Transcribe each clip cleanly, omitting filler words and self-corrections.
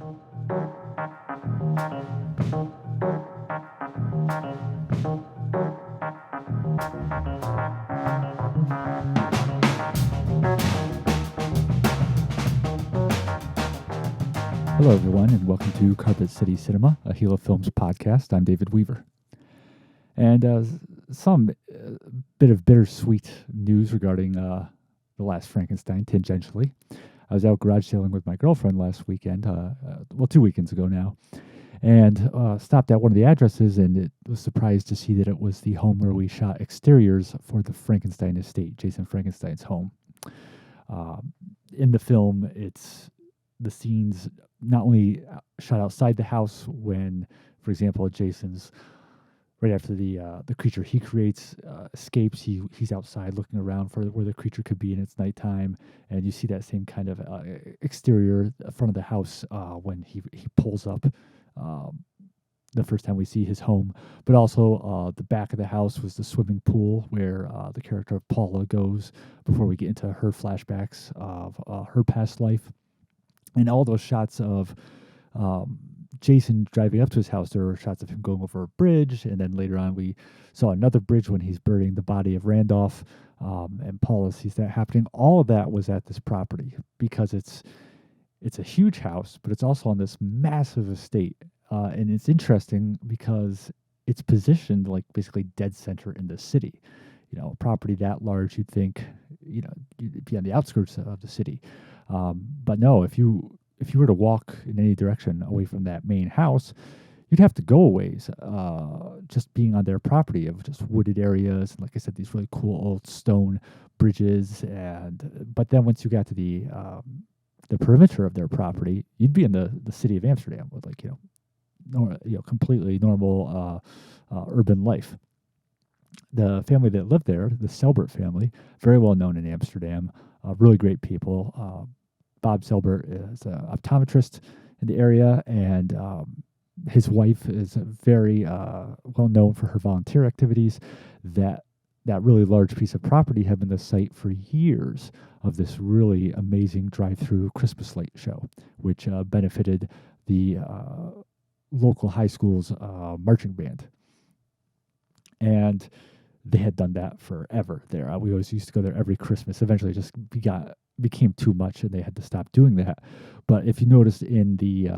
Hello, everyone, and welcome to Carpet City Cinema, a Gila Films podcast. I'm David Weaver. And some bit of bittersweet news regarding The Last Frankenstein, tangentially. I was out garage sailing with my girlfriend last weekend, 2 weekends ago now, and stopped at one of the addresses, and it was surprised to see that it was the home where we shot exteriors for the Frankenstein estate, Jason Frankenstein's home. In the film, it's the scenes not only shot outside the house when, for example, Jason's right after the creature he creates escapes. He's outside looking around for where the creature could be, and it's nighttime, and you see that same kind of exterior front of the house when he pulls up the first time we see his home. But also the back of the house was the swimming pool where the character of Paula goes before we get into her flashbacks of her past life. And all those shots of Jason driving up to his house, there were shots of him going over a bridge, and then later on we saw another bridge when he's burying the body of Randolph, and Paula sees that happening. All of that was at this property because it's a huge house, but it's also on this massive estate, and it's interesting because it's positioned like basically dead center in the city. You know, a property that large, you'd think, you'd be on the outskirts of the city. But no, if you were to walk in any direction away from that main house, you'd have to go a ways, just being on their property of just wooded areas. And like I said, these really cool old stone bridges. But then once you got to the perimeter of their property, you'd be in the city of Amsterdam with completely normal urban life. The family that lived there, the Selbert family, very well known in Amsterdam, really great people. Bob Selbert is an optometrist in the area, and his wife is very well known for her volunteer activities. That really large piece of property had been the site for years of this really amazing drive-through Christmas light show, which benefited the local high school's marching band. And they had done that forever there. We always used to go there every Christmas. Eventually, it just became too much, and they had to stop doing that. But if you noticed in the,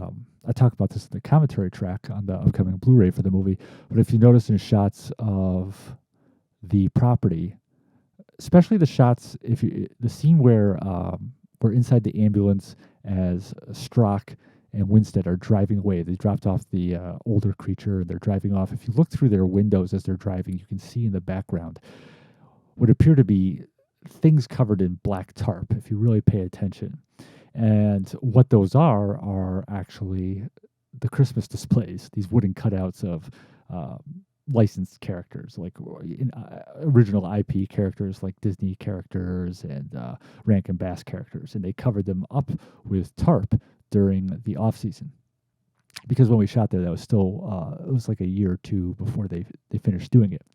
I talk about this in the commentary track on the upcoming Blu-ray for the movie. But if you notice in shots of the property, especially the shots, the scene where we're inside the ambulance as Strock and Winstead are driving away. They dropped off the older creature, and they're driving off. If you look through their windows as they're driving, you can see in the background what appear to be things covered in black tarp, if you really pay attention. And what those are actually the Christmas displays, these wooden cutouts of licensed characters, like original IP characters like Disney characters and Rankin Bass characters. And they covered them up with tarp during the off season, because when we shot there, that was still it was like a year or two before they finished doing it,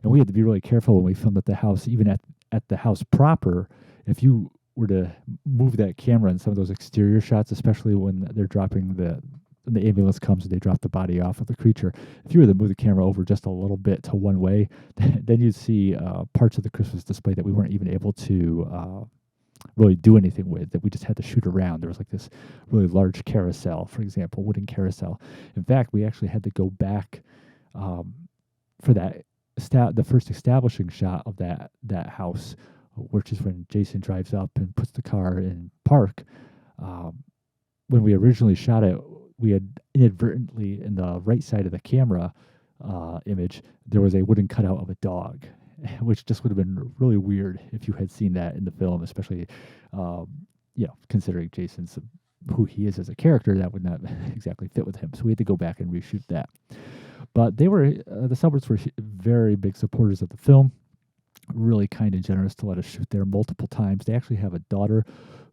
and we had to be really careful when we filmed at the house. Even at the house proper, if you were to move that camera in some of those exterior shots, especially when they're dropping when the ambulance comes and they drop the body off of the creature, if you were to move the camera over just a little bit to one way, then you'd see parts of the Christmas display that we weren't even able to really do anything with, that we just had to shoot around. There was like this really large carousel, for example, wooden carousel. In fact, we actually had to go back for that the first establishing shot of that house, which is when Jason drives up and puts the car in park. When we originally shot it, we had inadvertently, in the right side of the camera image, there was a wooden cutout of a dog, which just would have been really weird if you had seen that in the film, especially, considering Jason's who he is as a character. That would not exactly fit with him. So we had to go back and reshoot that. But they were, the Selberts were very big supporters of the film, really kind and generous to let us shoot there multiple times. They actually have a daughter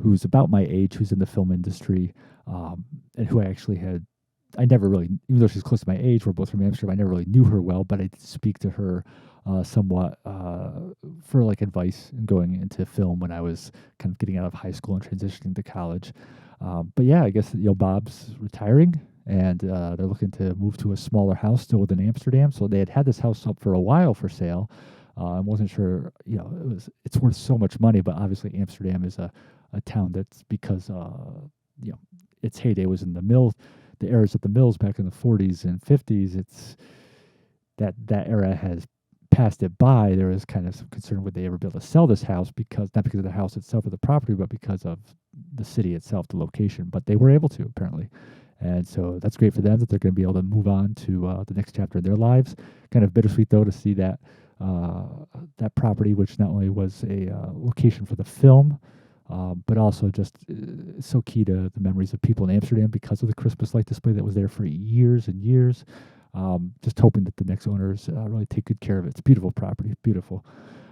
who's about my age, who's in the film industry, and who I never really, even though she's close to my age, we're both from Amsterdam, I never really knew her well, but I did speak to her somewhat for like advice in going into film when I was kind of getting out of high school and transitioning to college. But yeah, I guess Bob's retiring, and they're looking to move to a smaller house still within Amsterdam. So they had this house up for a while for sale. I wasn't sure, it's worth so much money, but obviously Amsterdam is a town that's because its heyday was in the eras of the mills back in the 40s and 50s. It's that era has passed it by. There was kind of some concern would they ever be able to sell this house, because not because of the house itself or the property, but because of the city itself, the location. But they were able to, apparently. And so that's great for them that they're going to be able to move on to the next chapter of their lives. Kind of bittersweet, though, to see that property, which not only was a location for the film, but also just so key to the memories of people in Amsterdam because of the Christmas light display that was there for years and years. Just hoping that the next owners really take good care of it. It's a beautiful property, beautiful.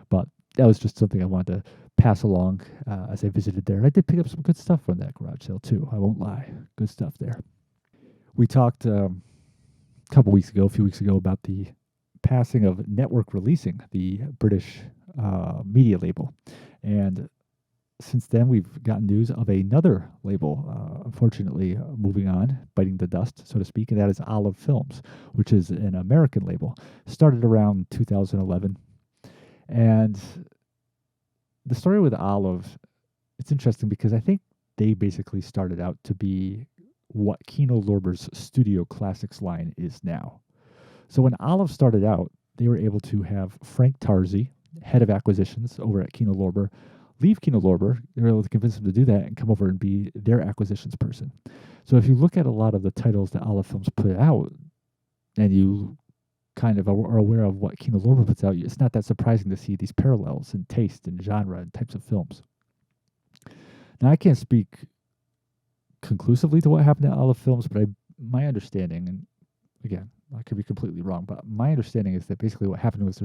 But that was just something I wanted to pass along as I visited there. And I did pick up some good stuff from that garage sale, too. I won't lie. Good stuff there. We talked a few weeks ago, about the passing of Network Releasing, the British media label. And since then, we've gotten news of another label, unfortunately, moving on, biting the dust, so to speak, and that is Olive Films, which is an American label. Started around 2011. And the story with Olive, it's interesting because I think they basically started out to be what Kino Lorber's Studio Classics line is now. So when Olive started out, they were able to have Frank Tarzi, head of acquisitions over at Kino Lorber, leave Kino Lorber. They were able to convince him to do that and come over and be their acquisitions person. So if you look at a lot of the titles that Olive Films put out, and you kind of are aware of what Kino Lorber puts out, it's not that surprising to see these parallels in taste and genre and types of films. Now, I can't speak conclusively to what happened at Olive Films, but my understanding, and again, I could be completely wrong, but my understanding is that basically what happened was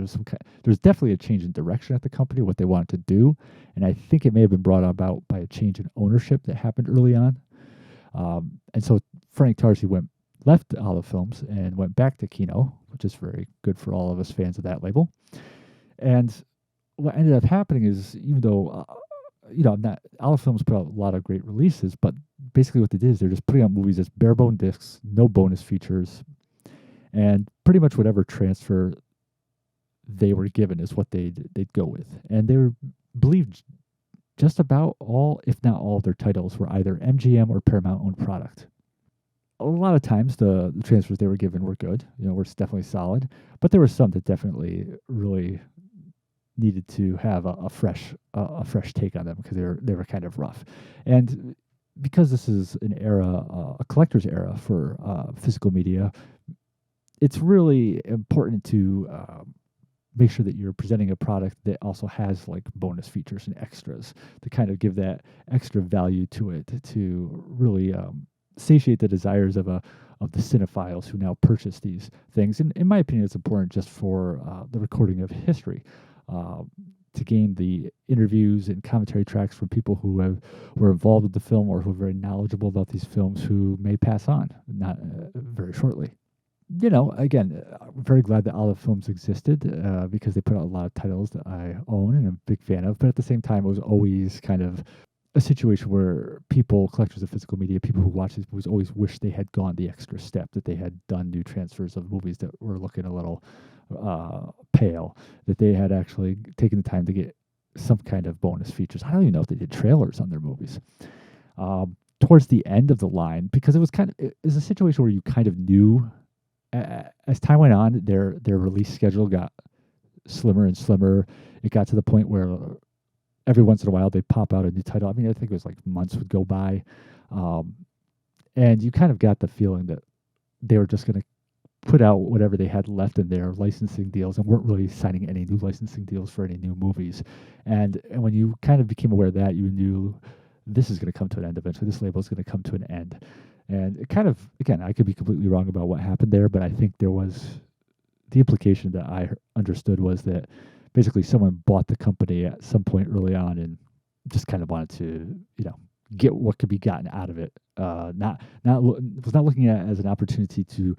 there's definitely a change in direction at the company, what they wanted to do, and I think it may have been brought about by a change in ownership that happened early on. And so Frank Tarzi left Olive Films and went back to Kino, which is very good for all of us fans of that label. And what ended up happening is, even though Olive Films put out a lot of great releases, but basically what they did is they're just putting out movies as bare-bone discs, no bonus features, and pretty much whatever transfer they were given is what they'd go with. And they believed just about all, if not all, of their titles were either MGM or Paramount-owned product. A lot of times the transfers they were given were good, were definitely solid, but there were some that definitely really needed to have a fresh take on them because they were kind of rough. And because this is an era, a collector's era for physical media, it's really important to make sure that you're presenting a product that also has like bonus features and extras to kind of give that extra value to it, to really satiate the desires of the cinephiles who now purchase these things. And in my opinion, it's important just for the recording of history, to gain the interviews and commentary tracks from people who were involved with the film or who are very knowledgeable about these films, who may pass on not very shortly. Again, I'm very glad that Olive Films existed because they put out a lot of titles that I own and I'm a big fan of. But at the same time, it was always kind of a situation where collectors of physical media, people who watch these movies, always wish they had gone the extra step, that they had done new transfers of movies that were looking a little pale, that they had actually taken the time to get some kind of bonus features. I don't even know if they did trailers on their movies. Towards the end of the line, because it was a situation where you kind of knew as time went on, their release schedule got slimmer and slimmer. It got to the point where every once in a while they'd pop out a new title. I mean, I think it was like months would go by. And you kind of got the feeling that they were just going to put out whatever they had left in their licensing deals and weren't really signing any new licensing deals for any new movies. And when you kind of became aware of that, you knew this is going to come to an end eventually. This label is going to come to an end. And it kind of, again, I could be completely wrong about what happened there, but I think there was the implication that I understood was that basically someone bought the company at some point early on and just kind of wanted to, get what could be gotten out of it. Was not looking at it as an opportunity to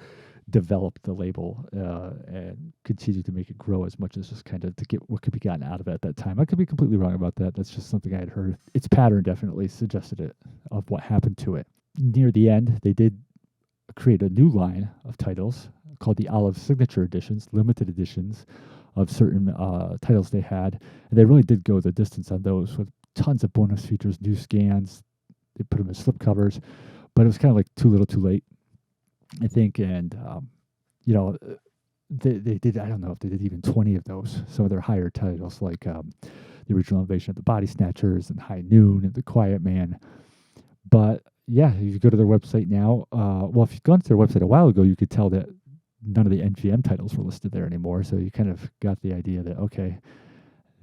develop the label and continue to make it grow as much as just kind of to get what could be gotten out of it at that time. I could be completely wrong about that. That's just something I had heard. Its pattern definitely suggested it of what happened to it. Near the end, they did create a new line of titles called the Olive Signature Editions, limited editions of certain titles they had. And they really did go the distance on those with tons of bonus features, new scans. They put them as slipcovers, but it was kind of like too little too late, I think. And, you know, they did, I don't know if they did even 20 of those. Some of their higher titles, like the original Invasion of the Body Snatchers and High Noon and The Quiet Man. But yeah, if you go to their website now, well, if you'd gone to their website a while ago, you could tell that none of the MGM titles were listed there anymore. So you kind of got the idea that, okay,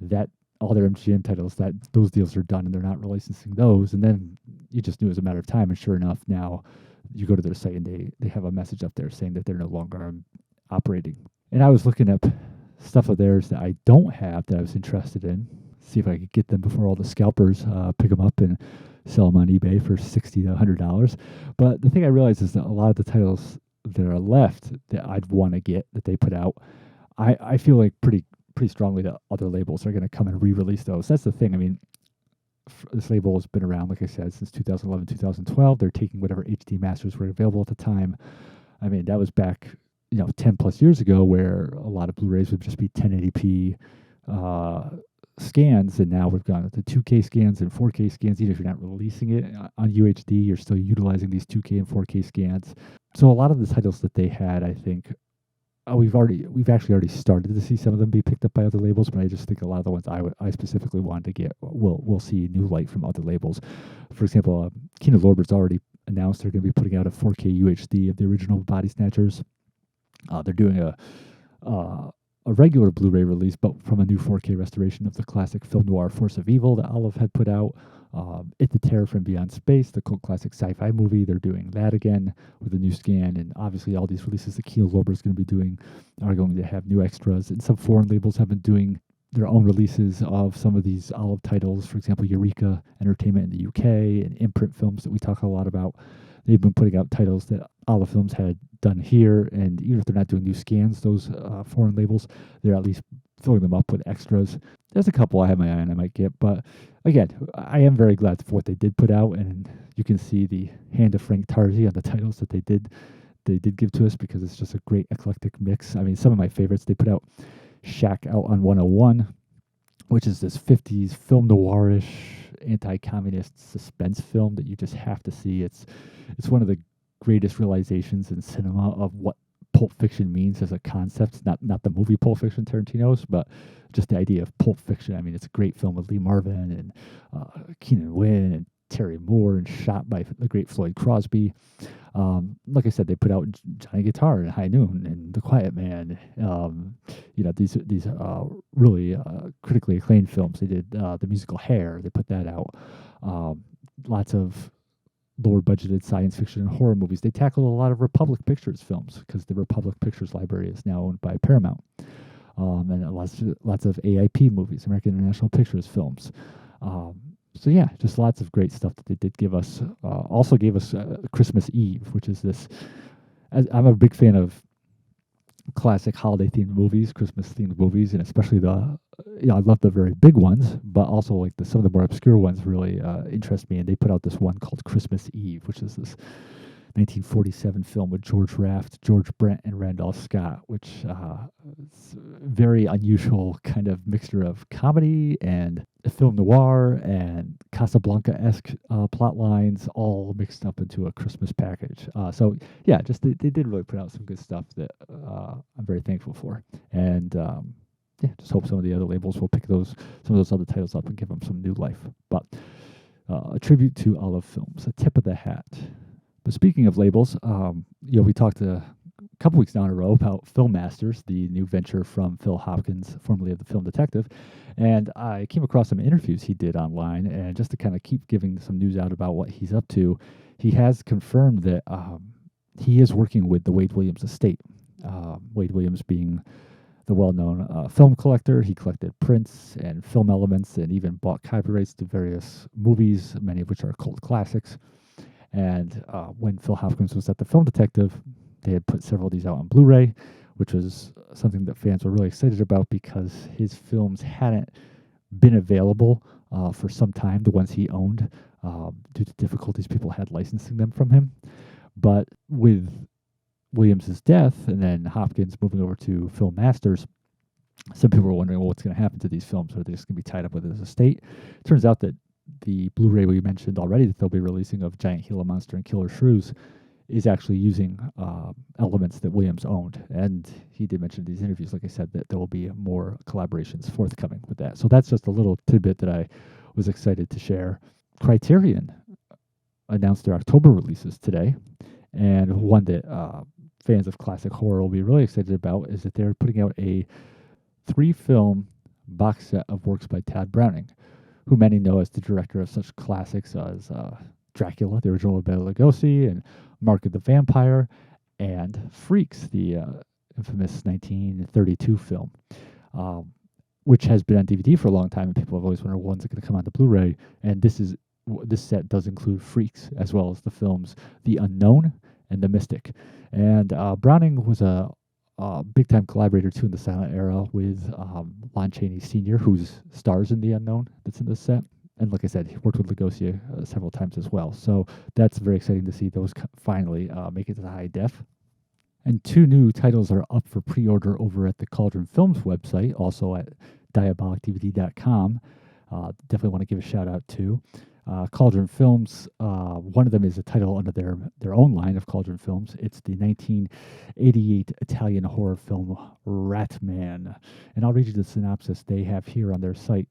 that all their MGM titles, that those deals are done and they're not relicensing those. And then you just knew it was a matter of time. And sure enough, now you go to their site and they have a message up there saying that they're no longer operating. And I was looking up stuff of theirs that I don't have that I was interested in, see if I could get them before all the scalpers pick them up and sell them on eBay for $60 to $100. But the thing I realized is that a lot of the titles that are left that I'd want to get that they put out, I feel like pretty strongly that other labels are going to come and re-release those. That's the thing. I mean, this label has been around, like I said, since 2011, 2012. They're taking whatever HD masters were available at the time. I mean, that was back, 10 plus years ago, where a lot of Blu-rays would just be 1080p scans, and now we've gone to 2K scans and 4K scans. Even if you're not releasing it on UHD, you're still utilizing these 2K and 4K scans. So a lot of the titles that they had, I think, we've actually already started to see some of them be picked up by other labels, but I just think a lot of the ones I specifically wanted to get will see new light from other labels. For example, Kino Lorber's already announced they're going to be putting out a 4K UHD of the original Body Snatchers. They're doing a regular Blu-ray release, but from a new 4K restoration of the classic film noir Force of Evil that Olive had put out. It the Terror from Beyond Space, the cult classic sci-fi movie, they're doing that again with a new scan, and obviously all these releases that Kino Lorber is going to be doing are going to have new extras, and some foreign labels have been doing their own releases of some of these Olive titles. For example, Eureka Entertainment in the UK and Imprint Films that we talk a lot about. They've been putting out titles that Olive Films had done here, and even if they're not doing new scans, those foreign labels, they're at least filling them up with extras. There's a couple I have my eye on I might get, but again, I am very glad for what they did put out, and you can see the hand of Frank Tarzi on the titles that they did give to us, because it's just a great eclectic mix. I mean, some of my favorites, they put out Shack Out on 101, which is this 50s film noirish anti-communist suspense film that you just have to see. It's one of the greatest realizations in cinema of what Pulp Fiction means as a concept. Not the movie Pulp Fiction, Tarantino's, but just the idea of Pulp Fiction. I mean, it's a great film with Lee Marvin and Keenan Wynn and Terry Moore, and shot by the great Floyd Crosby. Like I said, they put out Johnny Guitar and High Noon and The Quiet Man. These really critically acclaimed films. They did the musical Hair. They put that out. Lots of lower budgeted science fiction and horror movies. They tackled a lot of Republic Pictures films, because the Republic Pictures library is now owned by Paramount. And lots of AIP movies, American International Pictures films. So yeah, just lots of great stuff that they did give us. Also gave us Christmas Eve, which is this. I'm a big fan of classic holiday-themed movies, Christmas-themed movies, and especially I love the very big ones, but also like some of the more obscure ones really interest me. And they put out this one called Christmas Eve, which is this 1947 film with George Raft, George Brent, and Randolph Scott, which is a very unusual kind of mixture of comedy and film noir and Casablanca-esque plot lines, all mixed up into a Christmas package. So yeah, just they did really put out some good stuff that I'm very thankful for. And yeah, just hope some of the other labels will pick some of those other titles up and give them some new life. But a tribute to Olive Films, a tip of the hat. But speaking of labels, we talked a couple weeks now in a row about Filmmakers, the new venture from Phil Hopkins, formerly of The Film Detective. And I came across some interviews he did online, and just to kind of keep giving some news out about what he's up to, he has confirmed that he is working with the Wade Williams estate. Wade Williams being the well-known film collector. He collected prints and film elements and even bought copyrights to various movies, many of which are cult classics. And when Phil Hopkins was at The Film Detective, they had put several of these out on Blu-ray, which was something that fans were really excited about because his films hadn't been available for some time, the ones he owned, due to difficulties people had licensing them from him. But with Williams's death and then Hopkins moving over to Film Masters, some people were wondering, well, what's going to happen to these films? Are they just going to be tied up with his estate? Turns out that the Blu-ray we mentioned already that they'll be releasing of Giant Gila Monster and Killer Shrews is actually using elements that Williams owned. And he did mention in these interviews, like I said, that there will be more collaborations forthcoming with that. So that's just a little tidbit that I was excited to share. Criterion announced their October releases today. And one that fans of classic horror will be really excited about is that they're putting out a 3-film box set of works by Todd Browning, who many know as the director of such classics as Dracula, the original Bela Lugosi, and Mark of the Vampire, and Freaks, the infamous 1932 film, which has been on DVD for a long time, and people have always wondered when's it going to come on to Blu-ray. And this set does include Freaks, as well as the films The Unknown and The Mystic. And Browning was a big-time collaborator, too, in the silent era with Lon Chaney Sr., who's stars in The Unknown that's in this set. And like I said, he worked with Lugosi several times as well. So that's very exciting to see those finally make it to the high def. And 2 new titles are up for pre-order over at the Cauldron Films website, also at diabolicdvd.com. Definitely want to give a shout-out to Cauldron Films. One of them is a title under their own line of Cauldron Films. It's the 1988 Italian horror film Ratman. And I'll read you the synopsis they have here on their site.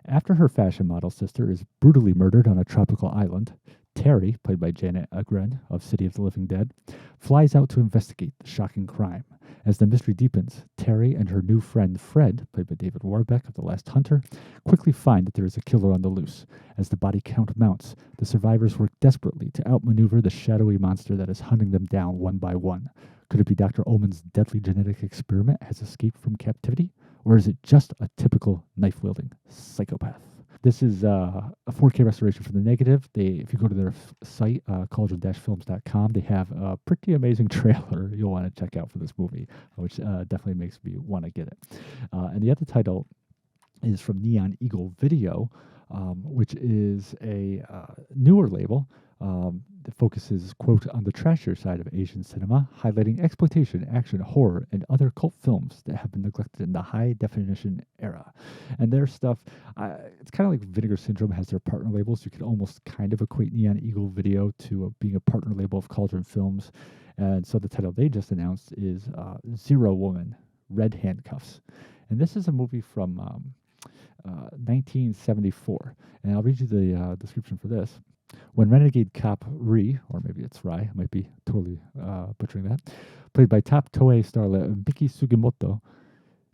After her fashion model sister is brutally murdered on a tropical island, Terry, played by Janet Agren of City of the Living Dead, flies out to investigate the shocking crime. As the mystery deepens, Terry and her new friend Fred, played by David Warbeck of The Last Hunter, quickly find that there is a killer on the loose. As the body count mounts, the survivors work desperately to outmaneuver the shadowy monster that is hunting them down one by one. Could it be Dr. Ullman's deadly genetic experiment has escaped from captivity? Or is it just a typical knife-wielding psychopath? This is a 4K restoration from the negative. If you go to their site, cauldron-films.com, they have a pretty amazing trailer you'll want to check out for this movie, which definitely makes me want to get it. And the other title is from Neon Eagle Video, which is a newer label that focuses, quote, on the trashier side of Asian cinema, highlighting exploitation, action, horror, and other cult films that have been neglected in the high-definition era. And their stuff, it's kind of like Vinegar Syndrome has their partner labels. You could almost kind of equate Neon Eagle Video to being a partner label of Cauldron Films. And so the title they just announced is Zero Woman, Red Handcuffs. And this is a movie from 1974. And I'll read you the description for this. When renegade cop Ri, or maybe it's Rai, I might be totally butchering that, played by top Toei starlet Miki Sugimoto,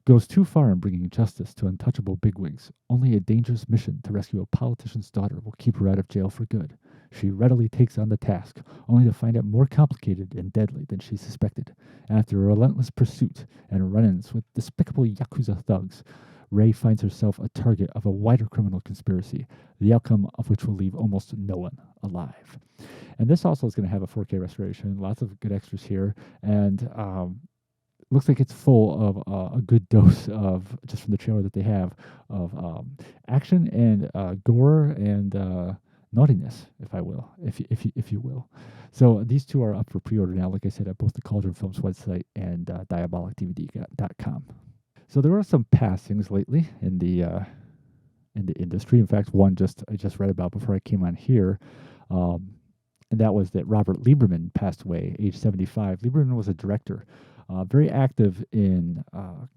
goes too far in bringing justice to untouchable bigwigs, only a dangerous mission to rescue a politician's daughter will keep her out of jail for good. She readily takes on the task, only to find it more complicated and deadly than she suspected. After a relentless pursuit and run-ins with despicable Yakuza thugs, Ray finds herself a target of a wider criminal conspiracy, the outcome of which will leave almost no one alive. And this also is going to have a 4K restoration, lots of good extras here, and looks like it's full of a good dose of, just from the trailer that they have, of action and gore and naughtiness, if you will. So these 2 are up for pre-order now, like I said, at both the Cauldron Films website and diabolicdvd.com. So there were some passings lately in the industry. In fact, one I just read about before I came on here, and that was that Robert Lieberman passed away, age 75. Lieberman was a director, very active in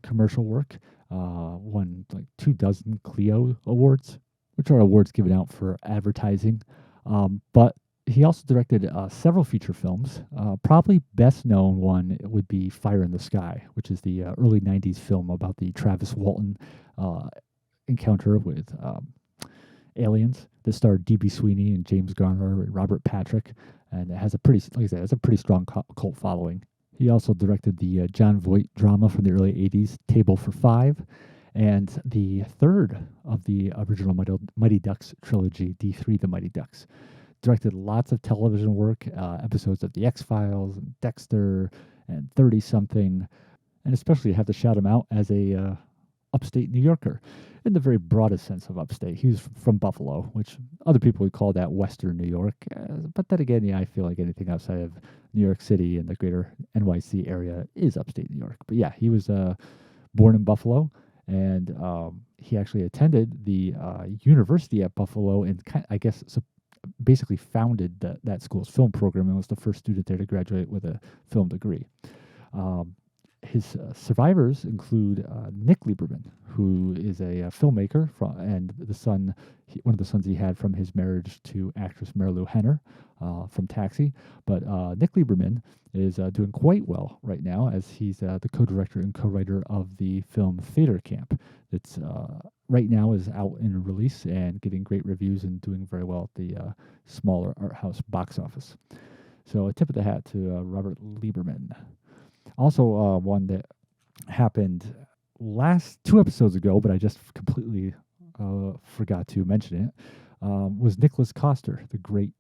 commercial work. Won like 24 Clio awards, which are awards given out for advertising. But he also directed several feature films. Probably best known one would be Fire in the Sky, which is the early 90s film about the Travis Walton encounter with aliens that starred D.B. Sweeney and James Garner and Robert Patrick. And it has a pretty strong cult following. He also directed the John Voight drama from the early 80s, Table for Five, and the third of the original Mighty Ducks trilogy, D3 The Mighty Ducks. directed lots of television work, episodes of The X-Files and Dexter and 30-something, and especially have to shout him out as a upstate New Yorker in the very broadest sense of upstate. He was from Buffalo, which other people would call that Western New York. But then again, yeah, I feel like anything outside of New York City and the greater NYC area is upstate New York. But yeah, he was born in Buffalo, and he actually attended the university at Buffalo and basically founded that school's film program and was the first student there to graduate with a film degree. His survivors include Nick Lieberman, who is a filmmaker, and one of the sons he had from his marriage to actress Marilu Henner from Taxi. But Nick Lieberman is doing quite well right now, as he's the co-director and co-writer of the film Theater Camp. That's right now is out in release and getting great reviews and doing very well at the smaller art house box office. So a tip of the hat to Robert Lieberman. Also, one that happened last 2 episodes ago, but I just completely forgot to mention it, was Nicholas Coster, the great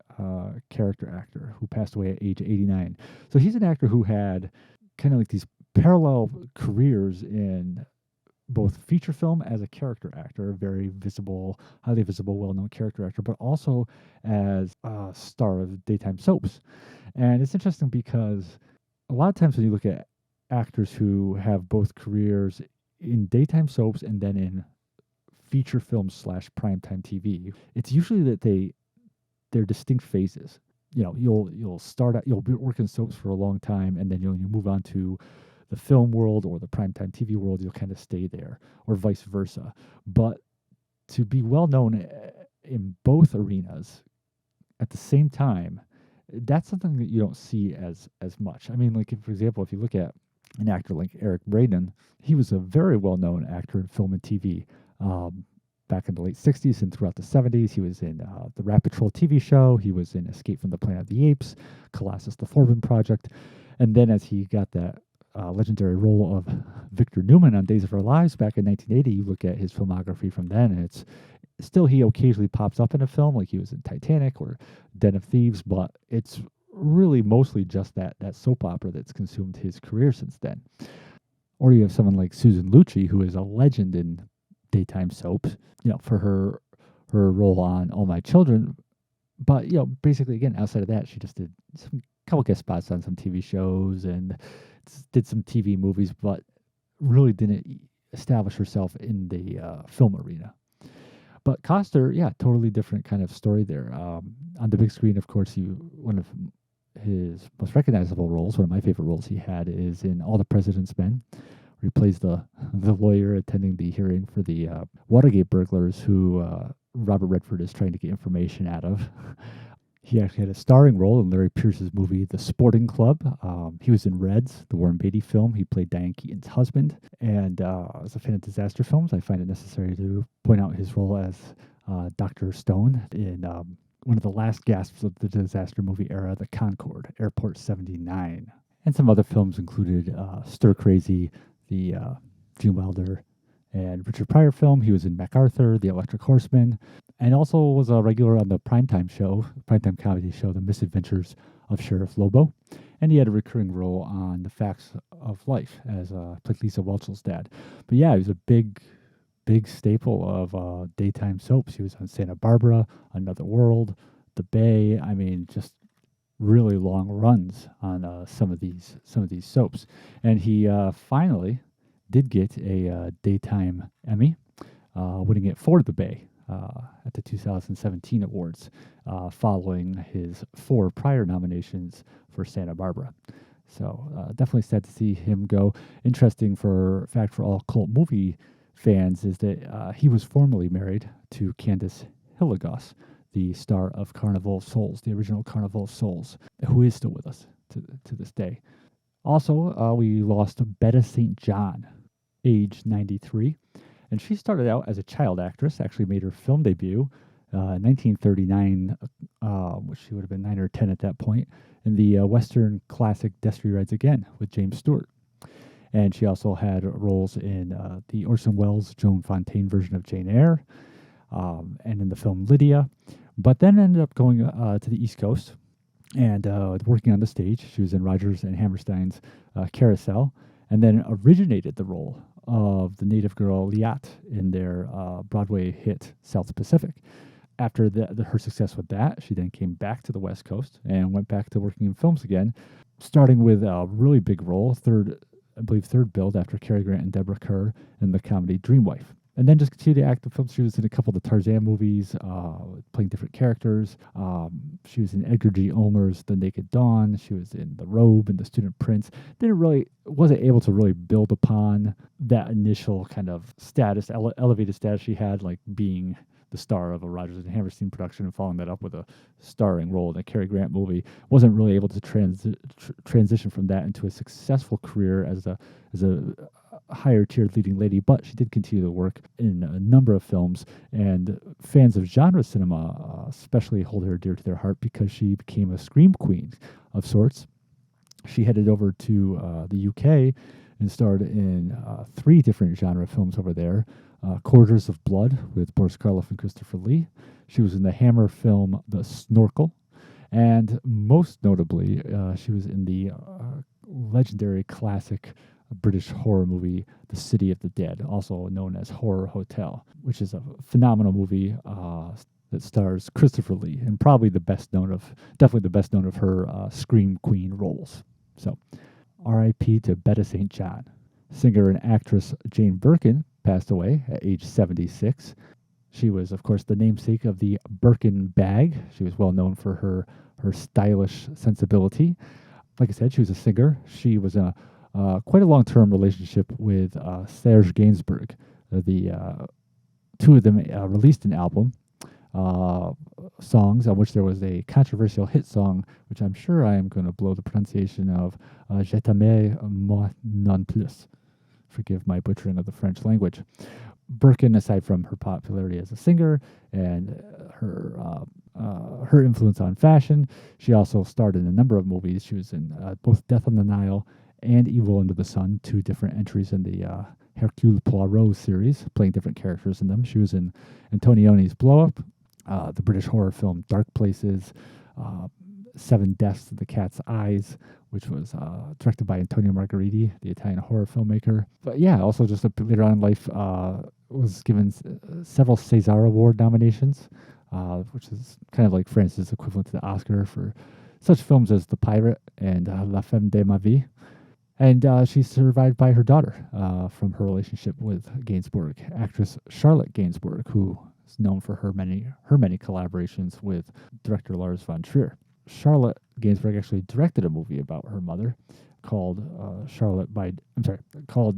character actor who passed away at age 89. So he's an actor who had kind of like these parallel careers in both feature film as a character actor, a very visible, highly visible, well-known character actor, but also as a star of daytime soaps. And it's interesting because a lot of times when you look at actors who have both careers in daytime soaps and then in feature films / primetime TV, it's usually that they're distinct phases. You know, you'll start out, you'll be working soaps for a long time, and then you move on to the film world or the primetime TV world. You'll kind of stay there, or vice versa. But to be well known in both arenas at the same time, that's something that you don't see as much. I mean, like, for example, if you look at an actor like Eric Braeden, he was a very well-known actor in film and TV back in the late 60s and throughout the 70s. He was in the Rat Patrol TV show. He was in Escape from the Planet of the Apes, Colossus the Foreman Project. And then as he got that legendary role of Victor Newman on Days of Our Lives back in 1980, you look at his filmography from then, and it's still, he occasionally pops up in a film, like he was in Titanic or Den of Thieves, but it's really mostly just that soap opera that's consumed his career since then. Or you have someone like Susan Lucci, who is a legend in daytime soaps, for her role on All My Children. But, basically, again, outside of that, she just did some couple guest spots on some TV shows and did some TV movies, but really didn't establish herself in the film arena. But Coster, totally different kind of story there. On the big screen, of course, one of his most recognizable roles, one of my favorite roles he had, is in All the President's Men, where he plays the lawyer attending the hearing for the Watergate burglars who Robert Redford is trying to get information out of. He actually had a starring role in Larry Pierce's movie The Sporting Club. He was in Reds, the Warren Beatty film. He played Diane Keaton's husband. And as a fan of disaster films, I find it necessary to point out his role as Dr. Stone in one of the last gasps of the disaster movie era, The Concorde, Airport 79. And some other films included Stir Crazy, the Gene Wilder and Richard Pryor film. He was in MacArthur, The Electric Horseman, and also was a regular on the primetime comedy show, The Misadventures of Sheriff Lobo. And he had a recurring role on The Facts of Life as played Lisa Whelchell's dad. But yeah, he was a big staple of daytime soaps. He was on Santa Barbara, Another World, The Bay. I mean, just really long runs on some of these soaps. And he finally did get a daytime Emmy, winning it for The Bay at the 2017 awards, following his 4 prior nominations for Santa Barbara. So definitely sad to see him go. Interesting fact for all cult movie fans is that he was formerly married to Candice Hilligoss, the star of Carnival of Souls, the original Carnival of Souls, who is still with us to this day. Also, we lost Betta St. John, age 93. And she started out as a child actress, actually made her film debut in 1939, which she would have been 9 or 10 at that point, in the Western classic Destry Rides Again with James Stewart. And she also had roles in the Orson Welles, Joan Fontaine version of Jane Eyre, and in the film Lydia. but then ended up going to the East Coast and working on the stage. She was in Rodgers and Hammerstein's Carousel, and then originated the role of the native girl Liat in their Broadway hit South Pacific. After her success with that, she then came back to the West Coast and went back to working in films again, starting with a really big role, third build after Cary Grant and Deborah Kerr in the comedy Dreamwife. And then just continued to act in films. She was in a couple of the Tarzan movies, playing different characters. She was in Edgar G. Ulmer's The Naked Dawn. She was in The Robe and The Student Prince. Wasn't able to really build upon that initial kind of status, elevated status she had, like being the star of a Rodgers and Hammerstein production and following that up with a starring role in a Cary Grant movie. Wasn't really able to transition from that into a successful career as a higher tiered leading lady, but she did continue to work in a number of films, and fans of genre cinema especially hold her dear to their heart because she became a scream queen of sorts. She headed over to the UK and starred in 3 different genre films over there. Quarters of Blood with Boris Karloff and Christopher Lee. She was in the Hammer film The Snorkel, and most notably, she was in the legendary classic British horror movie, The City of the Dead, also known as Horror Hotel, which is a phenomenal movie that stars Christopher Lee, and definitely the best known of her scream queen roles. So, R.I.P. to Betta St. John. Singer and actress Jane Birkin passed away at age 76. She was, of course, the namesake of the Birkin bag. She was well known for her stylish sensibility. Like I said, she was a singer. She was in quite a long-term relationship with Serge Gainsbourg. The two of them released an album, songs, on which there was a controversial hit song, which I'm sure I am going to blow the pronunciation of, Je t'aimais moi non plus. Forgive my butchering of the French language. Birkin, aside from her popularity as a singer and her influence on fashion, she also starred in a number of movies. She was in both Death on the Nile and Evil Under the Sun, 2 different entries in the Hercule Poirot series, playing different characters in them. She was in Antonioni's Blow Up, the British horror film Dark Places, 7 Deaths in the Cat's Eyes, which was directed by Antonio Margheriti, the Italian horror filmmaker. But yeah, also just later on in life, was given several César Award nominations, which is kind of like France's equivalent to the Oscar for such films as The Pirate and La Femme de ma Vie. And she's survived by her daughter from her relationship with Gainsbourg, actress Charlotte Gainsbourg, who is known for her many collaborations with director Lars von Trier. Charlotte Gainsbourg actually directed a movie about her mother called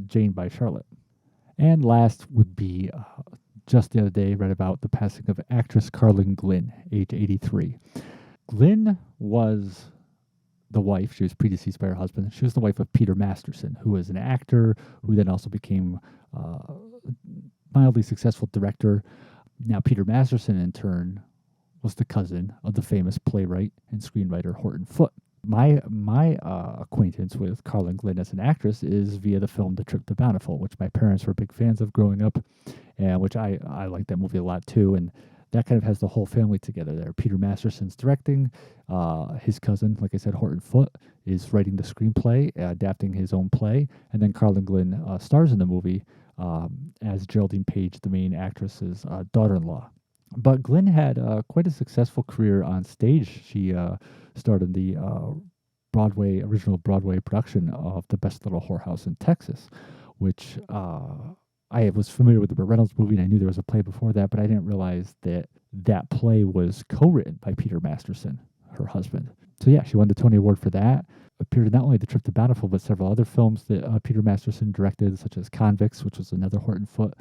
Jane by Charlotte. And last would be just the other day read about the passing of actress Carlin Glynn, age 83. Glynn was the wife. She was predeceased by her husband. She was the wife of Peter Masterson, who was an actor who then also became a mildly successful director. Now, Peter Masterson, in turn, was the cousin of the famous playwright and screenwriter Horton Foote. My acquaintance with Carlin Glynn as an actress is via the film The Trip to Bountiful, which my parents were big fans of growing up, and which I like that movie a lot too. And that kind of has the whole family together there. Peter Masterson's directing. His cousin, like I said, Horton Foote, is writing the screenplay, adapting his own play. And then Carlin Glynn stars in the movie as Geraldine Page, the main actress's daughter-in-law. But Glynn had quite a successful career on stage. She starred in the original Broadway production of The Best Little Whorehouse in Texas, which I was familiar with the Burt Reynolds movie, and I knew there was a play before that, but I didn't realize that play was co-written by Peter Masterson, her husband. So yeah, she won the Tony Award for that. Appeared in not only The Trip to Bountiful, but several other films that Peter Masterson directed, such as Convicts, which was another Horton Foote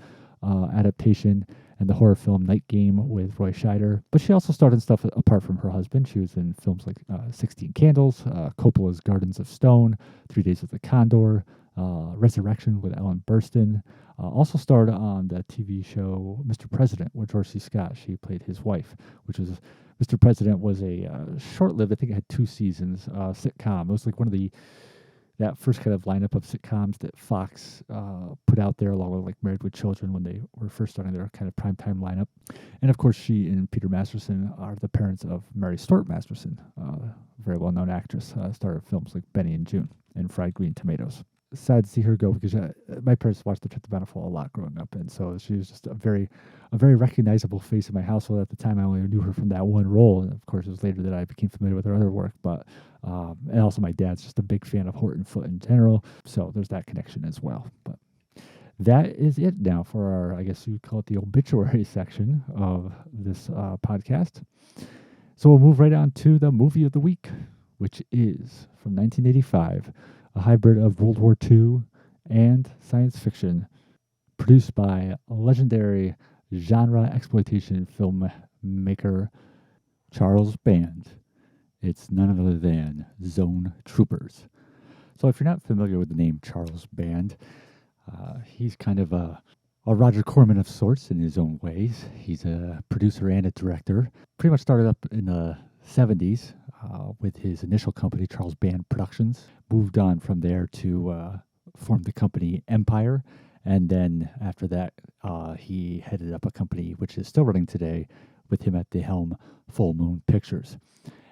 adaptation, and the horror film Night Game with Roy Scheider. But she also starred in stuff apart from her husband. She was in films like 16 Candles, Coppola's Gardens of Stone, 3 Days with the Condor, Resurrection with Ellen Burstyn. Also starred on the TV show Mr. President with George C. Scott. She played his wife, which was Mr. President was a short-lived, I think it had 2 seasons, sitcom. It was like one of the that first kind of lineup of sitcoms that Fox put out there, along with like Married with Children when they were first starting their kind of primetime lineup. And of course, she and Peter Masterson are the parents of Mary Stuart Masterson, very well-known actress, star of films like Benny and June and Fried Green Tomatoes. Sad to see her go because my parents watched The Trip to Bountiful a lot growing up, and so she was just a very recognizable face in my household at the time. I only knew her from that one role, and of course, it was later that I became familiar with her other work. But and also, my dad's just a big fan of Horton Foote in general, so there's that connection as well. But that is it now for our, I guess you would call it the obituary section of this podcast. So we'll move right on to the movie of the week, which is from 1985. A hybrid of World War II and science fiction, produced by legendary genre exploitation filmmaker Charles Band. It's none other than Zone Troopers. So if you're not familiar with the name Charles Band, he's kind of a Roger Corman of sorts in his own ways. He's a producer and a director. Pretty much started up in the 70s with his initial company, Charles Band Productions. Moved on from there to form the company Empire. And then after that, he headed up a company which is still running today with him at the helm, Full Moon Pictures.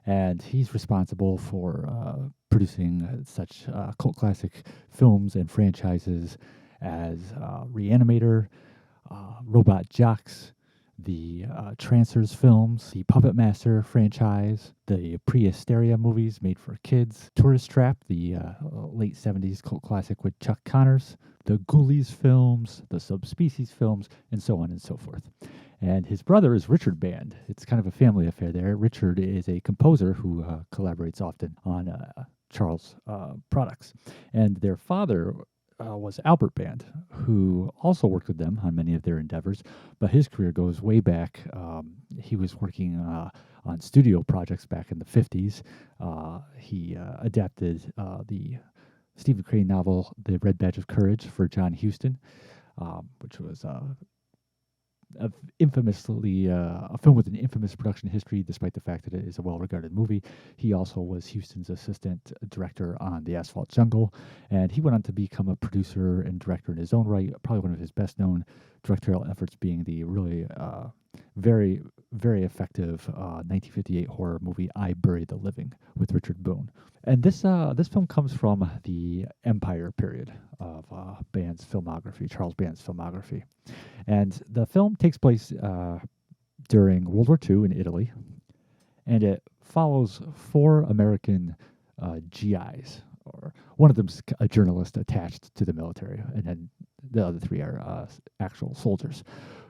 And he's responsible for producing such cult classic films and franchises as Reanimator, Robot Jocks, the Trancers films, the Puppet Master franchise, the Pre-Hysteria movies made for kids, Tourist Trap, the late 70s cult classic with Chuck Connors, the Ghoulies films, the Subspecies films, and so on and so forth. And his brother is Richard Band. It's kind of a family affair there. Richard is a composer who collaborates often on Charles products. And their father was Albert Band, who also worked with them on many of their endeavors, but his career goes way back. He was working on studio projects back in the 50s. He adapted the Stephen Crane novel, The Red Badge of Courage, for John Huston, which was infamously a film with an infamous production history, despite the fact that it is a well-regarded movie. He also was Huston's assistant director on The Asphalt Jungle, and he went on to become a producer and director in his own right. Probably one of his best-known directorial efforts being the really very, very effective 1958 horror movie I Bury the Living with Richard Boone. And this film comes from the Empire period of Band's filmography, Charles Band's filmography. And the film takes place during World War II in Italy, and it follows 4 American GIs, or one of them's a journalist attached to the military, and then the other 3 are actual soldiers,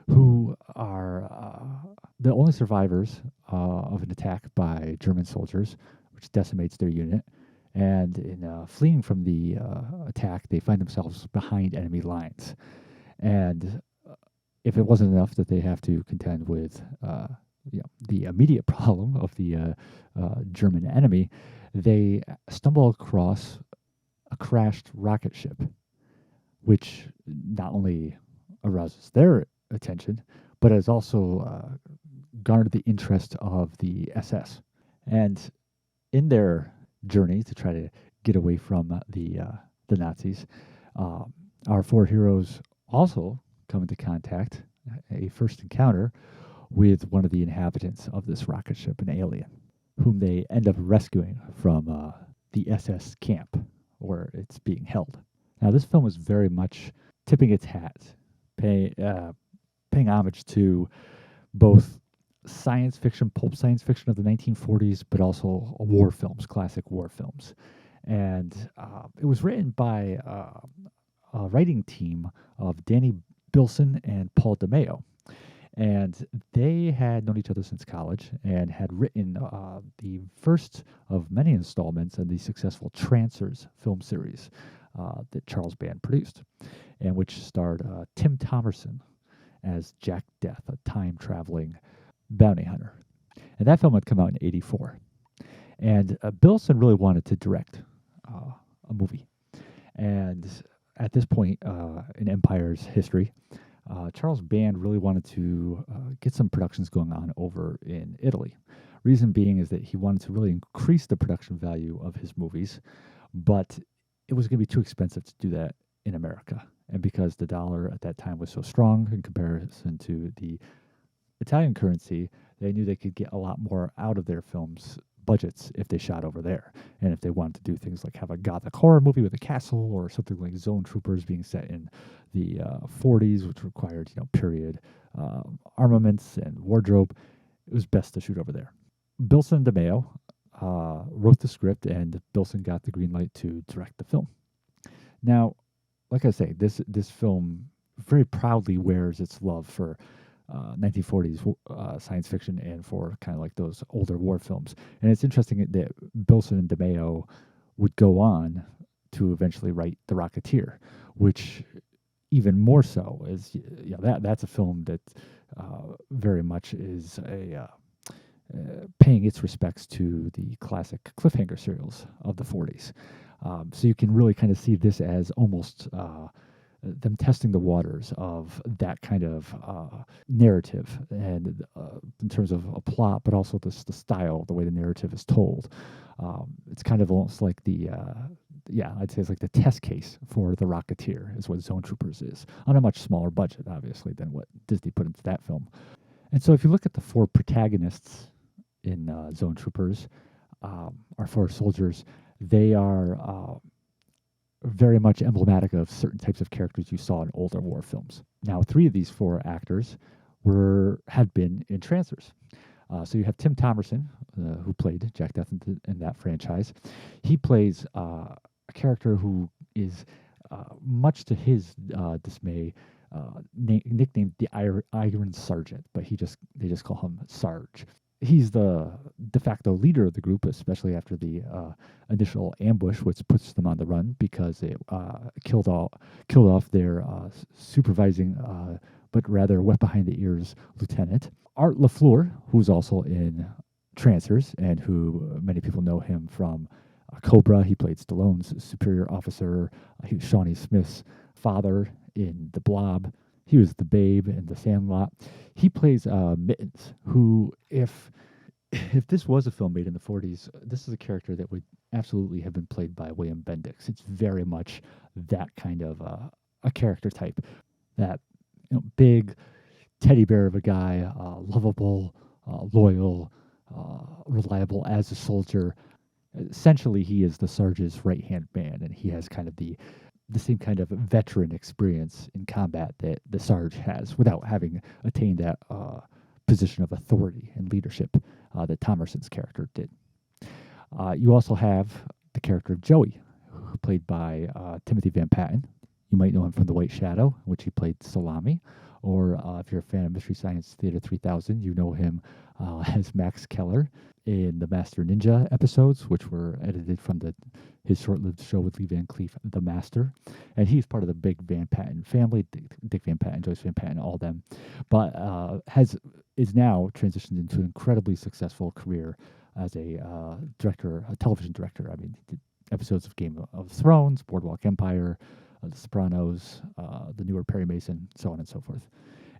who are the only survivors of an attack by German soldiers, which decimates their unit. And in fleeing from the attack, they find themselves behind enemy lines. And if it wasn't enough that they have to contend with the immediate problem of the German enemy, they stumble across a crashed rocket ship, which not only arouses their attention, but has also garnered the interest of the SS. And in their journey to try to get away from the Nazis, our 4 heroes also come into contact, a first encounter, with one of the inhabitants of this rocket ship, an alien, whom they end up rescuing from the SS camp where it's being held. Now, this film is very much tipping its hat, paying homage to both science fiction, pulp science fiction of the 1940s, but also war films, classic war films. And it was written by a writing team of Danny Bilson and Paul DeMeo. And they had known each other since college and had written the first of many installments in the successful Trancers film series that Charles Band produced, and which starred Tim Thomerson as Jack Death, a time-traveling bounty hunter. And that film had come out in 1984. And Bilson really wanted to direct a movie. And at this point in Empire's history, Charles Band really wanted to get some productions going on over in Italy. Reason being is that he wanted to really increase the production value of his movies, but it was going to be too expensive to do that in America. And because the dollar at that time was so strong in comparison to the Italian currency, they knew they could get a lot more out of their films budgets if they shot over there. And if they wanted to do things like have a gothic horror movie with a castle or something like Zone Troopers being set in the 40s, which required, period armaments and wardrobe, it was best to shoot over there. Bilson and DeMeo wrote the script, and Bilson got the green light to direct the film. Now, like I say, this film very proudly wears its love for 1940s science fiction and for kind of like those older war films. And it's interesting that Bilson and DeMeo would go on to eventually write The Rocketeer, which even more so is that's a film that very much is a paying its respects to the classic cliffhanger serials of the 40s. So you can really kind of see this as almost them testing the waters of that kind of narrative, and in terms of a plot, but also the style, the way the narrative is told. It's kind of almost like I'd say it's like the test case for The Rocketeer is what Zone Troopers is, on a much smaller budget, obviously, than what Disney put into that film. And so if you look at the four protagonists in Zone Troopers, our four soldiers, they are very much emblematic of certain types of characters you saw in older war films. Now, three of these four actors had been in Trancers. So you have Tim Thomerson, who played Jack Death in that franchise. He plays a character who is, much to his dismay, nicknamed the Iron Sergeant, but they just call him Sarge. He's the de facto leader of the group, especially after the initial ambush, which puts them on the run because it killed off their supervising, but rather wet behind the ears lieutenant. Art LaFleur, who's also in Trancers, and who many people know him from Cobra. He played Stallone's superior officer. He was Shawnee Smith's father in The Blob. He was the Babe in The Sandlot. He plays Mittens, who, if this was a film made in the 40s, this is a character that would absolutely have been played by William Bendix. It's very much that kind of a character type, that big teddy bear of a guy, lovable, loyal, reliable as a soldier. Essentially, he is the Sarge's right-hand man, and he has kind of the same kind of veteran experience in combat that the Sarge has, without having attained that position of authority and leadership that Thomerson's character did. You also have the character of Joey, played by Timothy Van Patten. You might know him from The White Shadow, in which he played Salami. Or if you're a fan of Mystery Science Theater 3000, you know him as Max Keller in the Master Ninja episodes, which were edited from his short-lived show with Lee Van Cleef, The Master. And he's part of the big Van Patten family, Dick Van Patten, Joyce Van Patten, all them. But is now transitioned into an incredibly successful career as a director, a television director. I mean, he did episodes of Game of Thrones, Boardwalk Empire, The Sopranos, the newer Perry Mason, so on and so forth.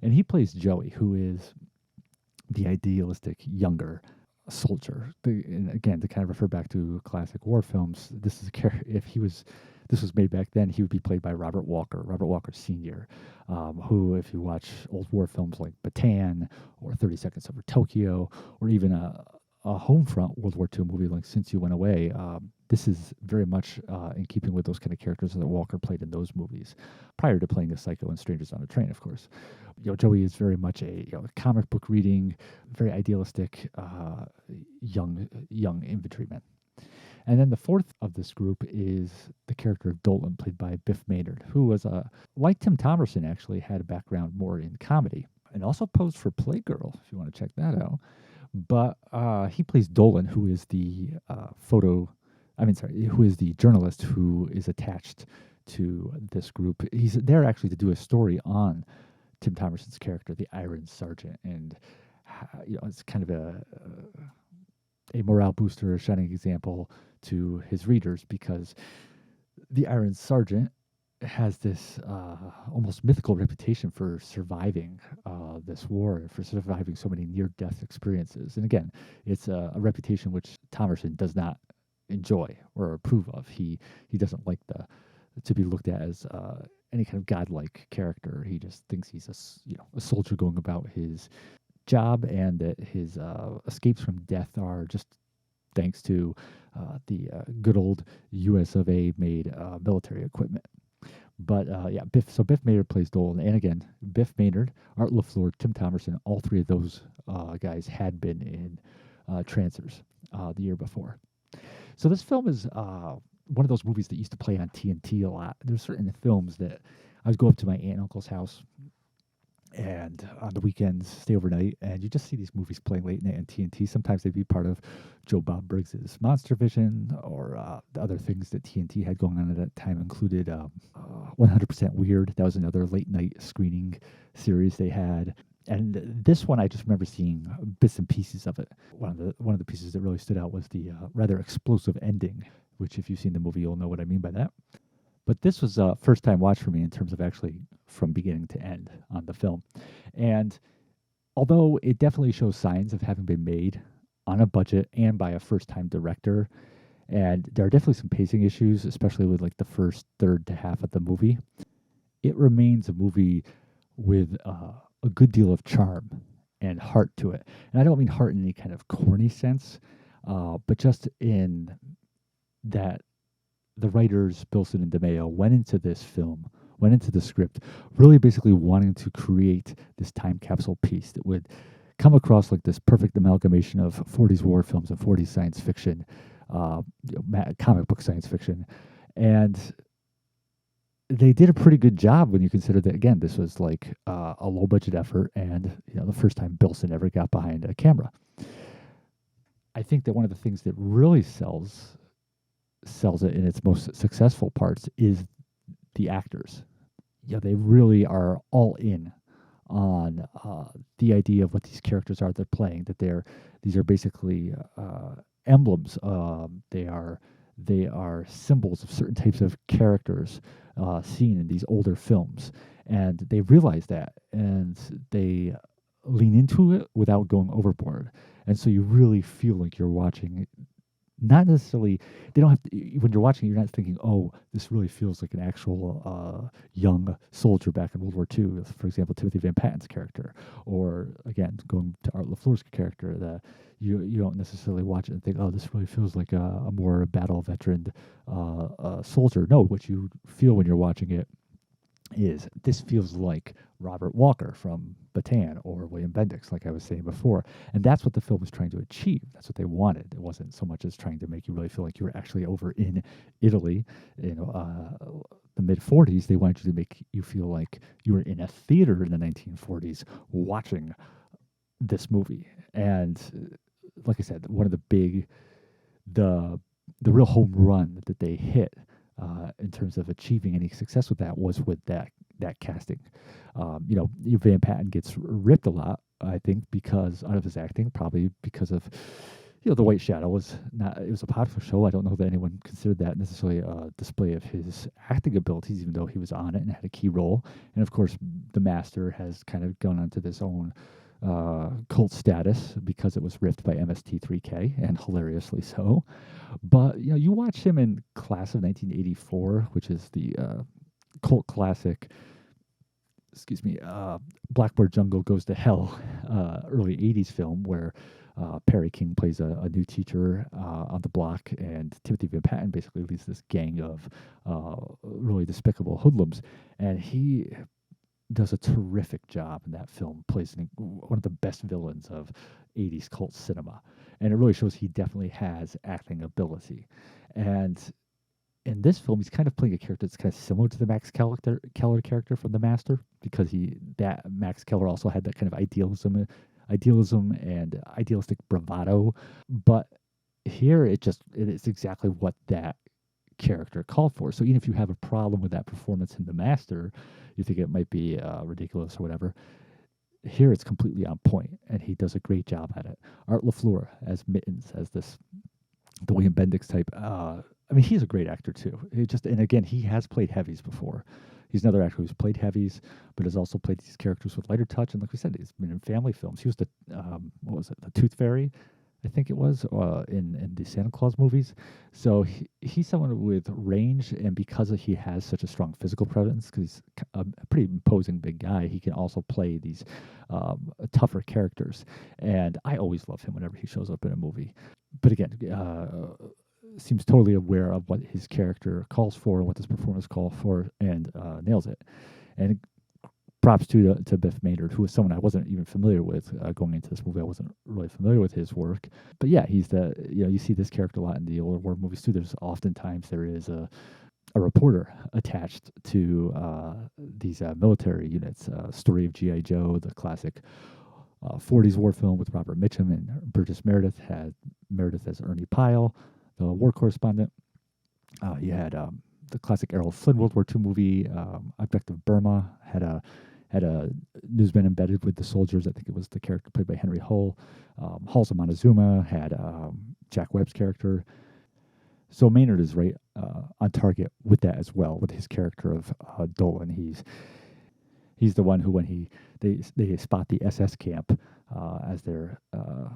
And he plays Joey, who is the idealistic younger soldier. And again, to kind of refer back to classic war films, this is a character. This was made back then, he would be played by Robert Walker Sr., who, if you watch old war films like Bataan or 30 Seconds Over Tokyo, or even a home front World War II movie like Since You Went Away, this is very much in keeping with those kind of characters that Walker played in those movies, prior to playing a psycho in Strangers on a Train, of course. Joey is very much a comic book reading, very idealistic young infantryman. And then the fourth of this group is the character of Dolan, played by Biff Maynard, who was, like Tim Thomerson, actually had a background more in comedy, and also posed for Playgirl, if you want to check that out. But he plays Dolan, who is who is the journalist who is attached to this group. He's there actually to do a story on Tim Thomerson's character, the Iron Sergeant, and it's kind of a morale booster, a shining example to his readers, because the Iron Sergeant has this almost mythical reputation for surviving this war, for surviving so many near-death experiences. And again, it's a reputation which Thomerson does not enjoy or approve of. He doesn't like the to be looked at as any kind of godlike character. He just thinks he's a soldier going about his job, and that his escapes from death are just thanks to the good old U.S. of A. made military equipment. But yeah, Biff. So Biff Maynard plays Dolan, and again, Biff Maynard, Art LaFleur, Tim Thomerson, all three of those guys had been in Trancers the year before. So this film is one of those movies that used to play on TNT a lot. There's certain films that I would go up to my aunt and uncle's house, and on the weekends stay overnight, and you just see these movies playing late night on TNT. Sometimes they'd be part of Joe Bob Briggs's Monster Vision, or the other things that TNT had going on at that time included 100% Weird. That was another late night screening series they had. And this one, I just remember seeing bits and pieces of it. One of the pieces that really stood out was the rather explosive ending, which, if you've seen the movie, you'll know what I mean by that. But this was a first time watch for me in terms of actually from beginning to end on the film. And although it definitely shows signs of having been made on a budget and by a first time director, and there are definitely some pacing issues, especially with like the first third to half of the movie, it remains a movie with a good deal of charm and heart to it. And I don't mean heart in any kind of corny sense, but just in that the writers, Bilson and DeMeo, went into this film, went into the script, really basically wanting to create this time capsule piece that would come across like this perfect amalgamation of 40s war films and 40s science fiction, comic book science fiction. And they did a pretty good job when you consider that, again, this was like a low budget effort, and the first time Bilson ever got behind a camera. I think that one of the things that really sells it in its most successful parts is the actors. They really are all in on the idea of what these characters are they're playing. That these are basically emblems. They are symbols of certain types of characters seen in these older films, and they realize that, and they lean into it without going overboard. And so you really feel like you're watching. Not necessarily, they don't have to, when you're watching, you're not thinking, oh, this really feels like an actual young soldier back in World War II, for example, Timothy Van Patten's character, or again, going to Art LaFleur's character, that you don't necessarily watch it and think, oh, this really feels like a more battle veteran soldier. No, what you feel when you're watching it is this feels like Robert Walker from Bataan or William Bendix, like I was saying before. And that's what the film was trying to achieve. That's what they wanted. It wasn't so much as trying to make you really feel like you were actually over in Italy, the mid-40s. They wanted you to make you feel like you were in a theater in the 1940s watching this movie. And like I said, one of the real home run that they hit in terms of achieving any success with that was with that casting. Van Patten gets ripped a lot, I think, because out of his acting, probably because of The White Shadow was a popular show. I don't know that anyone considered that necessarily a display of his acting abilities, even though he was on it and had a key role. And of course, The Master has kind of gone onto this own cult status because it was ripped by MST3K, and hilariously so. But you watch him in Class of 1984, which is the cult classic. Blackboard Jungle Goes to Hell, early 80s film where Perry King plays a new teacher on the block, and Timothy Van Patten basically leads this gang of really despicable hoodlums, and he does a terrific job in that film, plays one of the best villains of 80s cult cinema. And it really shows he definitely has acting ability. And in this film, he's kind of playing a character that's kind of similar to the Max Keller character from The Master, because that Max Keller also had that kind of idealism and idealistic bravado. But here, it is exactly what that character called for. So even if you have a problem with that performance in The Master, you think it might be ridiculous or whatever, here it's completely on point, and he does a great job at it. Art LaFleur as Mittens, as the William Bendix type. He's a great actor too. And again, he has played heavies before. He's another actor who's played heavies, but has also played these characters with lighter touch. And like we said, he's been in family films. He was the Tooth Fairy I think it was, in the Santa Claus movies. So he's someone with range, and because he has such a strong physical presence, because he's a pretty imposing big guy, he can also play these tougher characters. And I always love him whenever he shows up in a movie. But again, seems totally aware of what his character calls for and what this performance calls for, and nails it. And props to Biff Maynard, who was someone I wasn't even familiar with going into this movie. I wasn't really familiar with his work, but yeah, he's you see this character a lot in the older war movies too. There's oftentimes there is a reporter attached to these military units. Story of G.I. Joe, the classic 40s war film with Robert Mitchum, and Burgess Meredith had Meredith as Ernie Pyle, the war correspondent. You had the classic Errol Flynn World War II movie, Objective Burma, had a newsman embedded with the soldiers. I think it was the character played by Henry Hull. Halls of Montezuma had Jack Webb's character. So Maynard is right on target with that as well, with his character of Dolan. He's the one who, when they spot the SS camp as they're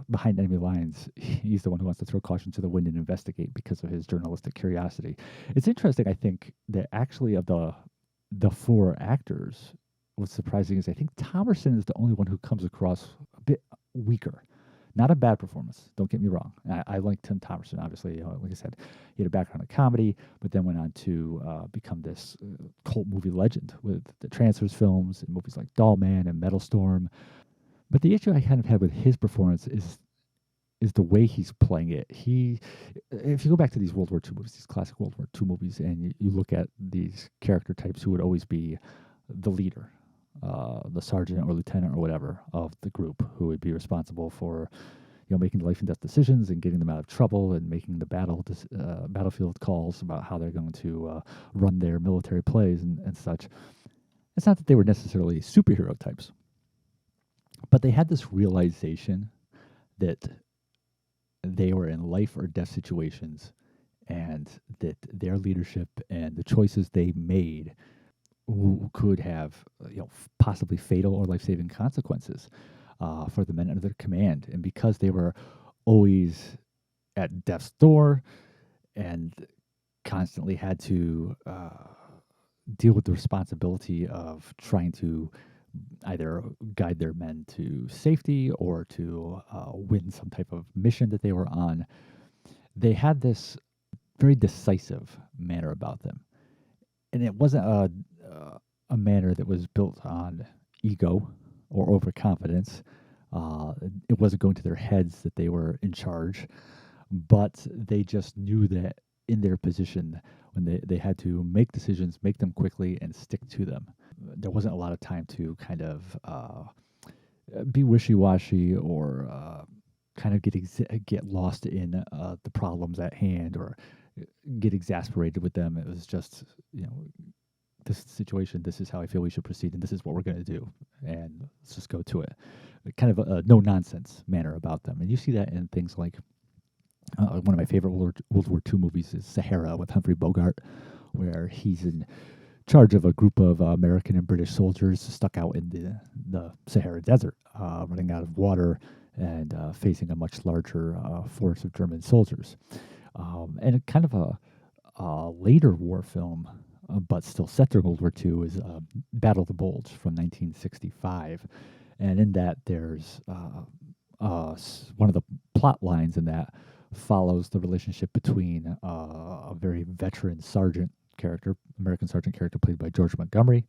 behind enemy lines, he's the one who wants to throw caution to the wind and investigate because of his journalistic curiosity. It's interesting, I think, that actually of the four actors, what's surprising is I think Thomerson is the only one who comes across a bit weaker. Not a bad performance, don't get me wrong. I like Tim Thomerson, obviously. Like I said, he had a background in comedy, but then went on to become this cult movie legend with the Transfers films and movies like Doll Man and Metal Storm. But the issue I kind of had with his performance is the way he's playing it. If you go back to these World War II movies, these classic World War II movies, and you look at these character types who would always be the leader, the sergeant or lieutenant or whatever of the group, who would be responsible for, making life and death decisions and getting them out of trouble and making the battlefield calls about how they're going to run their military plays and such. It's not that they were necessarily superhero types, but they had this realization that they were in life or death situations, and that their leadership and the choices they made could have, possibly fatal or life-saving consequences for the men under their command. And because they were always at death's door and constantly had to deal with the responsibility of trying to either guide their men to safety or to win some type of mission that they were on, they had this very decisive manner about them. And it wasn't a manner that was built on ego or overconfidence. It wasn't going to their heads that they were in charge, but they just knew that in their position, when they had to make decisions, make them quickly, and stick to them. There wasn't a lot of time to kind of be wishy-washy or kind of get lost in the problems at hand or get exasperated with them. It was just, this situation, this is how I feel we should proceed, and this is what we're going to do, and let's just go to it. Kind of a no-nonsense manner about them. And you see that in things like one of my favorite World War II movies is Sahara with Humphrey Bogart, where he's in charge of a group of American and British soldiers stuck out in the Sahara Desert, running out of water and facing a much larger force of German soldiers. And kind of a later war film, but still set during World War II, is Battle of the Bulge from 1965. And in that, there's one of the plot lines in that follows the relationship between a very veteran sergeant character, American sergeant character played by George Montgomery,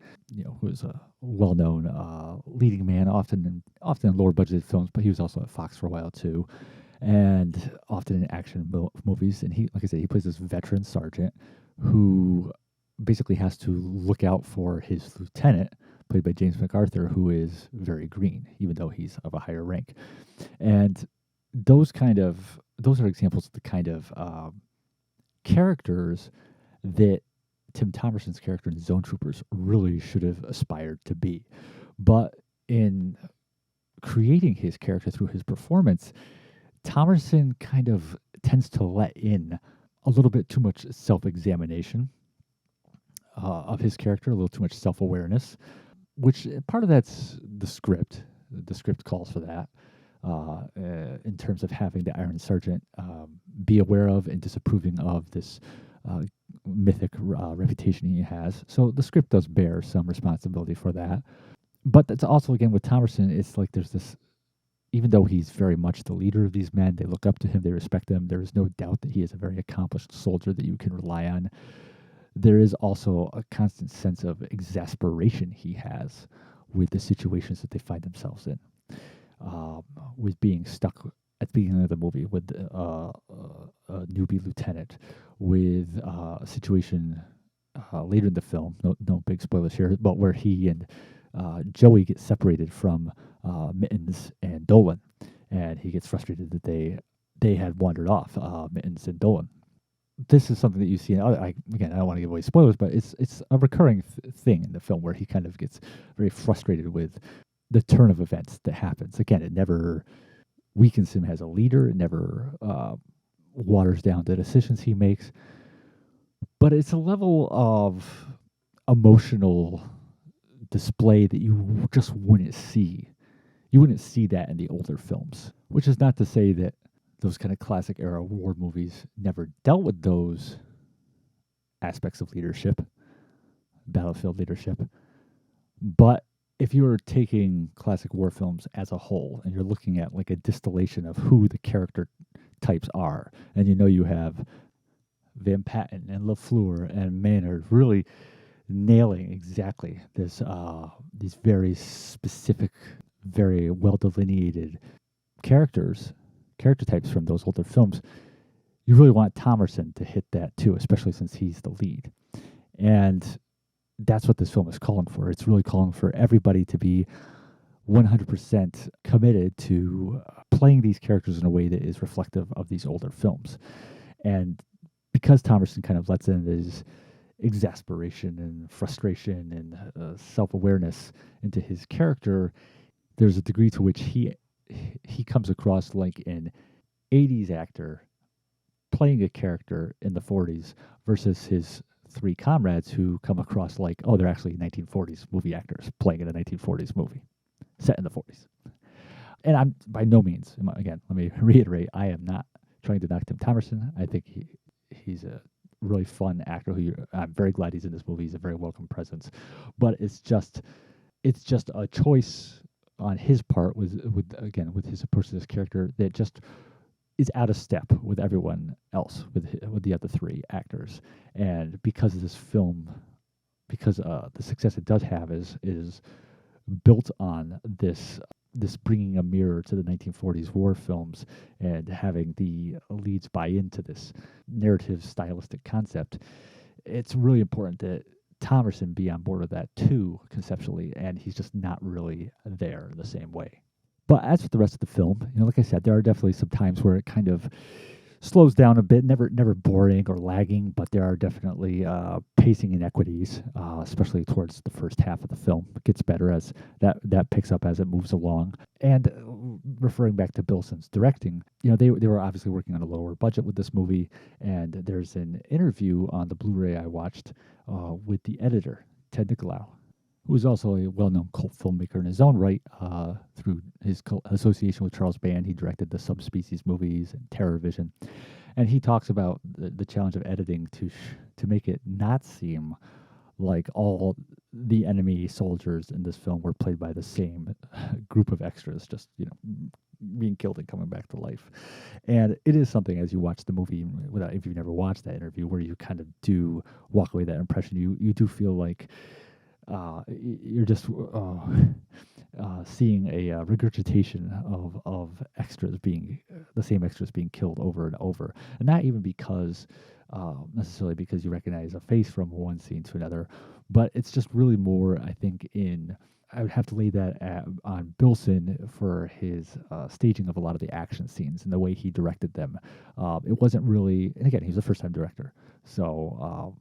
who is a well-known leading man, often in lower budgeted films, but he was also at Fox for a while too, and often in action movies. And he, like I said, he plays this veteran sergeant who basically has to look out for his lieutenant, played by James MacArthur, who is very green, even though he's of a higher rank. And those are examples of the kind of characters that Tim Thomerson's character in Zone Troopers really should have aspired to be. But in creating his character through his performance, Thomerson kind of tends to let in a little bit too much self-examination of his character, a little too much self-awareness, which part of that's the script. The script calls for that. in terms of having the Iron Sergeant be aware of and disapproving of this uh, mythic reputation he has. So the script does bear some responsibility for that. But that's also, again, with Thomerson, it's like there's this, even though he's very much the leader of these men, they look up to him, they respect him. There is no doubt that he is a very accomplished soldier that you can rely on. There is also a constant sense of exasperation he has with the situations that they find themselves in, with being stuck at the beginning of the movie with a newbie lieutenant, with a situation later in the film, no big spoilers here, but where he and Joey get separated from Mittens and Dolan, and he gets frustrated that they had wandered off, Mittens and Dolan. This is something that you see. Again, I don't want to give away spoilers, but it's a recurring thing in the film where he kind of gets very frustrated with the turn of events that happens. Again, it never weakens him as a leader. It never waters down the decisions he makes. But it's a level of emotional display that you just wouldn't see. You wouldn't see that in the older films, which is not to say that those kind of classic era war movies never dealt with those aspects of leadership, battlefield leadership. But if you're taking classic war films as a whole and you're looking at like a distillation of who the character types are, and you have Van Patten and LaFleur and Maynard really nailing exactly this these very specific, very well delineated character types from those older films. You really want Thomerson to hit that too, especially since he's the lead. And that's what this film is calling for. It's really calling for everybody to be 100% committed to playing these characters in a way that is reflective of these older films. And because Thomerson kind of lets in his exasperation and frustration and self-awareness into his character, there's a degree to which he comes across like an 80s actor playing a character in the 40s versus his three comrades who come across like, oh, they're actually 1940s movie actors playing in a 1940s movie set in the 40s. And I'm by no means, again, let me reiterate, I am not trying to knock Tim Thomerson. I think he's a really fun actor I'm very glad he's in this movie. He's a very welcome presence. But it's just a choice on his part with his approach to this character that just is out of step with everyone else, with the other three actors. And because of this film, because the success it does have is built on this bringing a mirror to the 1940s war films and having the leads buy into this narrative stylistic concept, it's really important that Thomerson be on board with that too, conceptually, and he's just not really there in the same way. But as with the rest of the film, like I said, there are definitely some times where it kind of slows down a bit, never boring or lagging, but there are definitely pacing inequities, especially towards the first half of the film. It gets better as that picks up as it moves along. And referring back to Bilson's directing, they were obviously working on a lower budget with this movie, and there's an interview on the Blu-ray I watched with the editor, Ted Nicolau, who is also a well-known cult filmmaker in his own right. Through his association with Charles Band, he directed the Subspecies movies and Terror Vision, and he talks about the challenge of editing to make it not seem like all the enemy soldiers in this film were played by the same group of extras, just being killed and coming back to life. And it is something, as you watch the movie, if you've never watched that interview, where you kind of do walk away with that impression. You do feel like you're just seeing a regurgitation of extras the same extras being killed over and over, and not even because necessarily because you recognize a face from one scene to another, but it's just really more, I think, I would have to lay that on Bilson for his staging of a lot of the action scenes and the way he directed them. It wasn't really, and again, he's a first-time director, so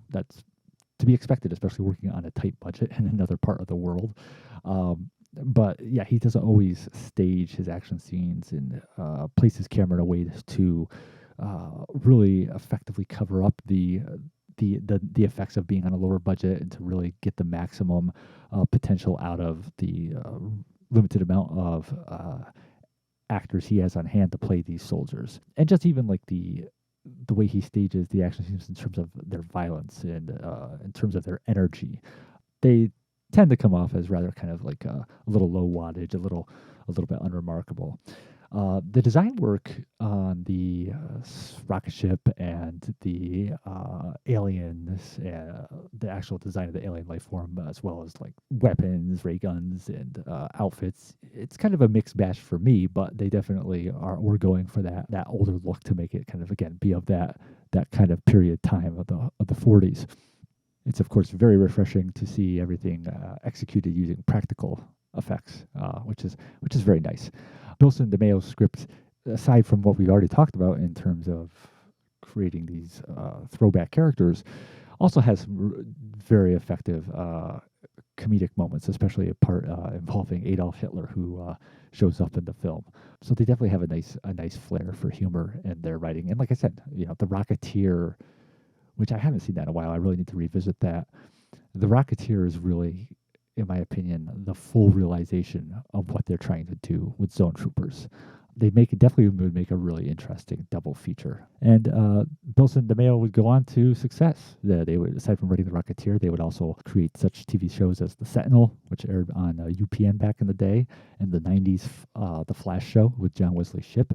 that's to be expected, especially working on a tight budget in another part of the world. But yeah, he doesn't always stage his action scenes and place his camera in a way to really effectively cover up the effects of being on a lower budget and to really get the maximum potential out of the limited amount of actors he has on hand to play these soldiers, and just even like the way he stages the action scenes in terms of their violence and in terms of their energy, they tend to come off as rather kind of like a little low wattage, a little bit unremarkable. The design work on the rocket ship and the aliens, the actual design of the alien life form, as well as like weapons, ray guns, and outfits, it's kind of a mixed batch for me. But they definitely were going for that older look to make it kind of again be of that kind of period time of the 40s. It's of course very refreshing to see everything executed using practical effects, which is very nice. Wilson DeMeo's script, aside from what we've already talked about in terms of creating these throwback characters, also has some very effective comedic moments, especially a part involving Adolf Hitler, who shows up in the film. So they definitely have a nice flair for humor in their writing. And like I said, The Rocketeer, which I haven't seen that in a while. I really need to revisit that. The Rocketeer is really, in my opinion, the full realization of what they're trying to do with Zone Troopers. They definitely would make a really interesting double feature. And Wilson DeMeo would go on to success. They would, aside from writing The Rocketeer, they would also create such TV shows as The Sentinel, which aired on UPN back in the day, and the 90s, The Flash Show with John Wesley Shipp.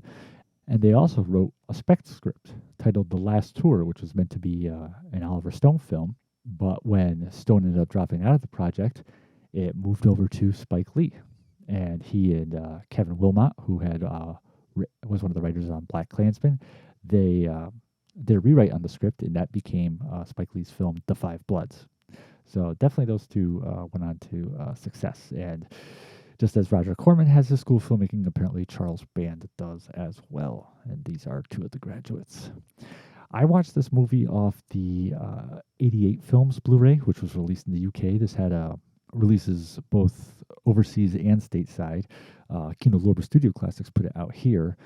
And they also wrote a spec script titled The Last Tour, which was meant to be an Oliver Stone film. But when Stone ended up dropping out of the project, it moved over to Spike Lee. And he and Kevin Wilmot, who was one of the writers on BlacKkKlansman, they did a rewrite on the script, and that became Spike Lee's film The Five Bloods. So definitely those two went on to success. And just as Roger Corman has his school of filmmaking, apparently Charles Band does as well. And these are two of the graduates. I watched this movie off the 88 Films Blu-ray, which was released in the UK. This had releases both overseas and stateside. Kino Lorber Studio Classics put it out here.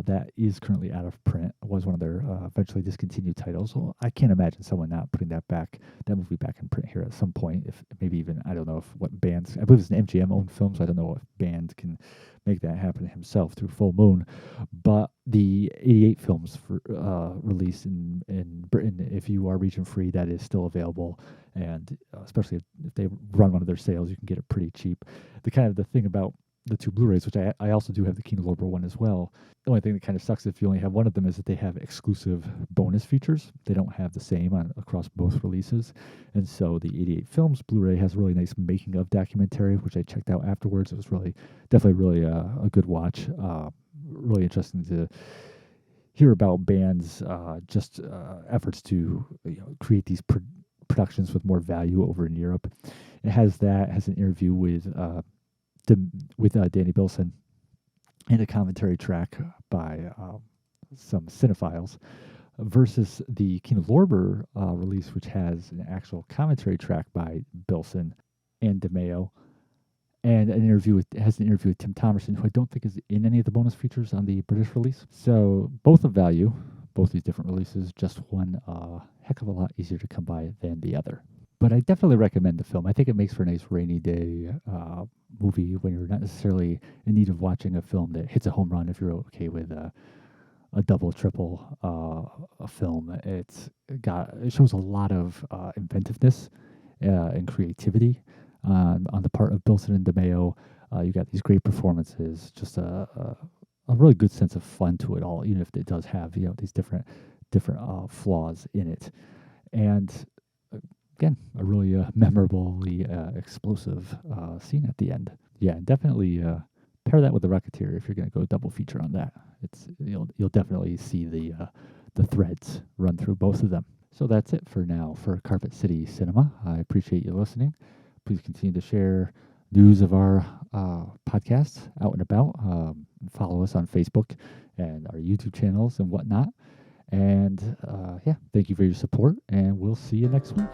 That is currently out of print. It was one of their eventually discontinued titles. So I can't imagine someone not putting that movie back in print here at some point. If maybe even, I don't know if what bands, I believe it's an MGM owned film, so I don't know if Band can make that happen himself through Full Moon. But the 88 Films release in Britain, if you are region free, that is still available. And especially if they run one of their sales, you can get it pretty cheap. The thing about the two Blu-rays, which I also do have the Kino Lorber one as well. The only thing that kind of sucks if you only have one of them is that they have exclusive bonus features. They don't have the same across both releases. And so the 88 Films Blu-ray has a really nice making of documentary, which I checked out afterwards. It was definitely really a good watch. Really interesting to hear about bands' efforts to create these productions with more value over in Europe. It has an interview with Danny Bilson and a commentary track by some cinephiles versus the Kino Lorber release, which has an actual commentary track by Bilson and DeMeo, and an interview with Tim Thomerson, who I don't think is in any of the bonus features on the British release. So both of value, both these different releases, just one heck of a lot easier to come by than the other. But I definitely recommend the film. I think it makes for a nice rainy day movie when you're not necessarily in need of watching a film that hits a home run. If you're okay with a double, triple a film, it shows a lot of inventiveness and creativity on the part of Bilson and DeMeo. You got these great performances, just a really good sense of fun to it all, even if it does have these different flaws in it, and again, a really memorably explosive scene at the end. Yeah, definitely pair that with The Rocketeer if you're going to go double feature on that. You'll definitely see the threads run through both of them. So that's it for now for Carpet City Cinema. I appreciate you listening. Please continue to share news of our podcasts out and about. Follow us on Facebook and our YouTube channels and whatnot. And thank you for your support, and we'll see you next week.